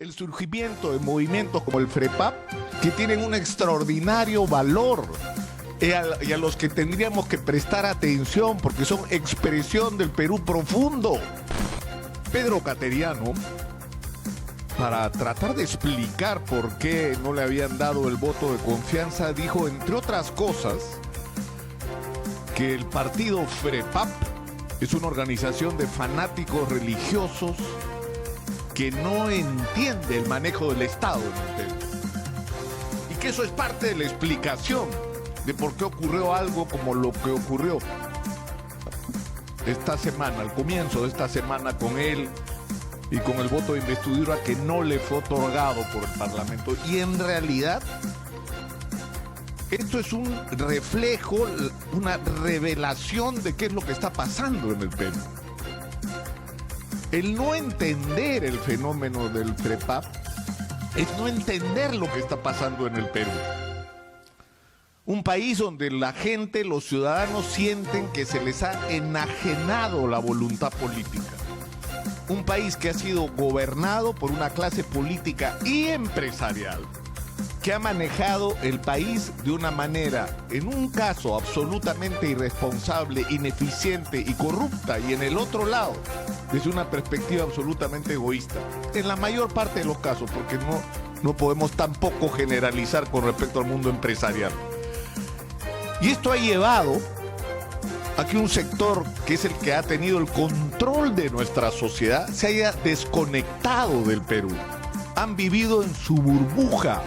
el surgimiento de movimientos como el FREPAP, que tienen un extraordinario valor y a los que tendríamos que prestar atención porque son expresión del Perú profundo. Pedro Cateriano, para tratar de explicar por qué no le habían dado el voto de confianza, dijo, entre otras cosas, que el partido FREPAP es una organización de fanáticos religiosos que no entiende el manejo del Estado en el Perú. Y que eso es parte de la explicación de por qué ocurrió algo como lo que ocurrió esta semana, al comienzo de esta semana, con él y con el voto de investidura que no le fue otorgado por el Parlamento. Y en realidad, esto es un reflejo, una revelación de qué es lo que está pasando en el Perú. El no entender el fenómeno del FREPAP es no entender lo que está pasando en el Perú. Un país donde la gente, los ciudadanos sienten que se les ha enajenado la voluntad política. Un país que ha sido gobernado por una clase política y empresarial que ha manejado el país de una manera, en un caso absolutamente irresponsable, ineficiente y corrupta, y en el otro lado, desde una perspectiva absolutamente egoísta. En la mayor parte de los casos, porque no podemos tampoco generalizar con respecto al mundo empresarial. Y esto ha llevado a que un sector que es el que ha tenido el control de nuestra sociedad se haya desconectado del Perú. Han vivido en su burbuja.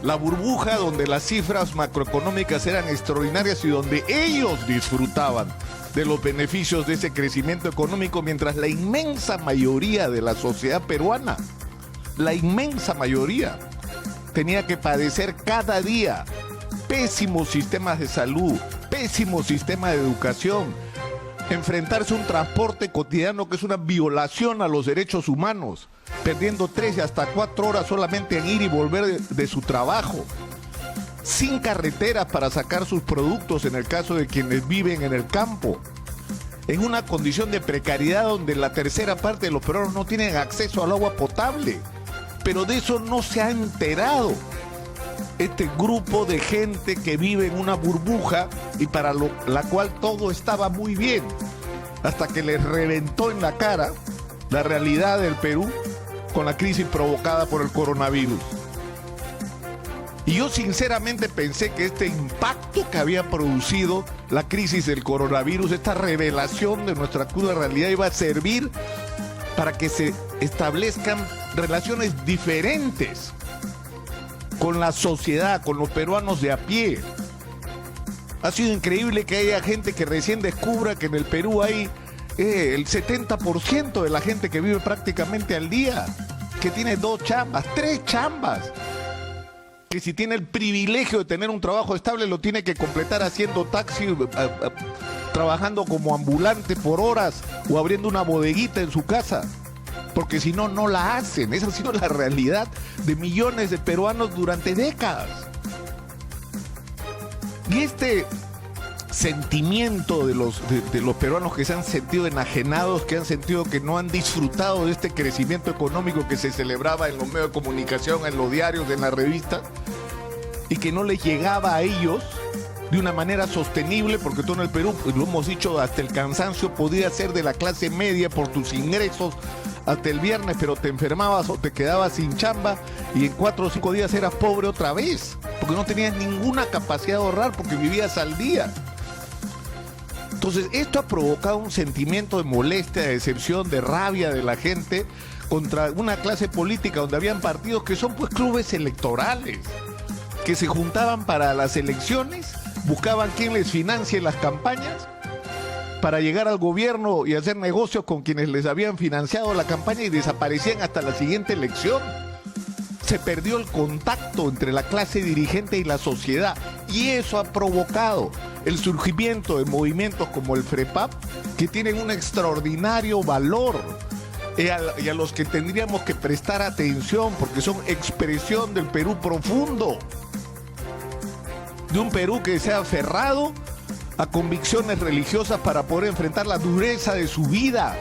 La burbuja donde las cifras macroeconómicas eran extraordinarias y donde ellos disfrutaban de los beneficios de ese crecimiento económico, mientras la inmensa mayoría de la sociedad peruana, la inmensa mayoría, tenía que padecer cada día pésimos sistemas de salud, pésimo sistema de educación, enfrentarse a un transporte cotidiano que es una violación a los derechos humanos, perdiendo 3 y hasta 4 horas solamente en ir y volver de su trabajo, sin carreteras para sacar sus productos en el caso de quienes viven en el campo, en una condición de precariedad donde la tercera parte de los peruanos no tienen acceso al agua potable. Pero de eso no se ha enterado este grupo de gente que vive en una burbuja y para la cual todo estaba muy bien, hasta que les reventó en la cara la realidad del Perú con la crisis provocada por el coronavirus. Y yo sinceramente pensé que este impacto que había producido la crisis del coronavirus, esta revelación de nuestra cruda realidad, iba a servir para que se establezcan relaciones diferentes con la sociedad, con los peruanos de a pie. Ha sido increíble que haya gente que recién descubra que en el Perú hay el 70% de la gente que vive prácticamente al día, que tiene 2 chambas, 3 chambas, que si tiene el privilegio de tener un trabajo estable lo tiene que completar haciendo taxi, trabajando como ambulante por horas o abriendo una bodeguita en su casa, porque si no, no la hacen. Esa ha sido la realidad de millones de peruanos durante décadas. Y este sentimiento de los peruanos que se han sentido enajenados, que han sentido que no han disfrutado de este crecimiento económico que se celebraba en los medios de comunicación, en los diarios, en las revistas, y que no les llegaba a ellos de una manera sostenible, porque tú en el Perú, pues lo hemos dicho hasta el cansancio, podías ser de la clase media por tus ingresos hasta el viernes, pero te enfermabas o te quedabas sin chamba y en 4 o 5 días eras pobre otra vez, porque no tenías ninguna capacidad de ahorrar, porque vivías al día. Entonces esto ha provocado un sentimiento de molestia, de decepción, de rabia de la gente contra una clase política donde habían partidos que son pues clubes electorales, que se juntaban para las elecciones, buscaban quién les financie las campañas para llegar al gobierno y hacer negocios con quienes les habían financiado la campaña y desaparecían hasta la siguiente elección. Se perdió el contacto entre la clase dirigente y la sociedad, y eso ha provocado el surgimiento de movimientos como el FREPAP, que tienen un extraordinario valor y a los que tendríamos que prestar atención porque son expresión del Perú profundo, de un Perú que se ha aferrado a convicciones religiosas para poder enfrentar la dureza de su vida,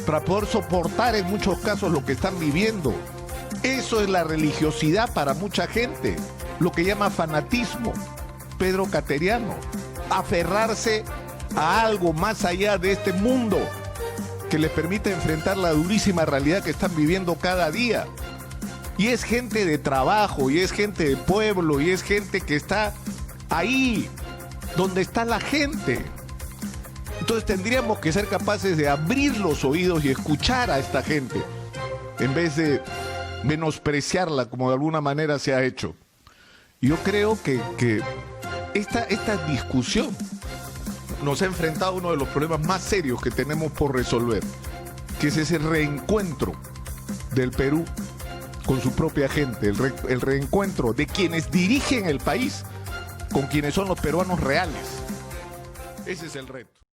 para poder soportar en muchos casos lo que están viviendo. Eso es la religiosidad para mucha gente, lo que llama fanatismo, Pedro Cateriano, aferrarse a algo más allá de este mundo que les permite enfrentar la durísima realidad que están viviendo cada día. Y es gente de trabajo, y es gente de pueblo, y es gente que está ahí, donde está la gente. Entonces tendríamos que ser capaces de abrir los oídos y escuchar a esta gente, en vez de menospreciarla como de alguna manera se ha hecho. Yo creo que esta discusión nos ha enfrentado a uno de los problemas más serios que tenemos por resolver, que es ese reencuentro del Perú con su propia gente, el reencuentro de quienes dirigen el país con quienes son los peruanos reales. Ese es el reto.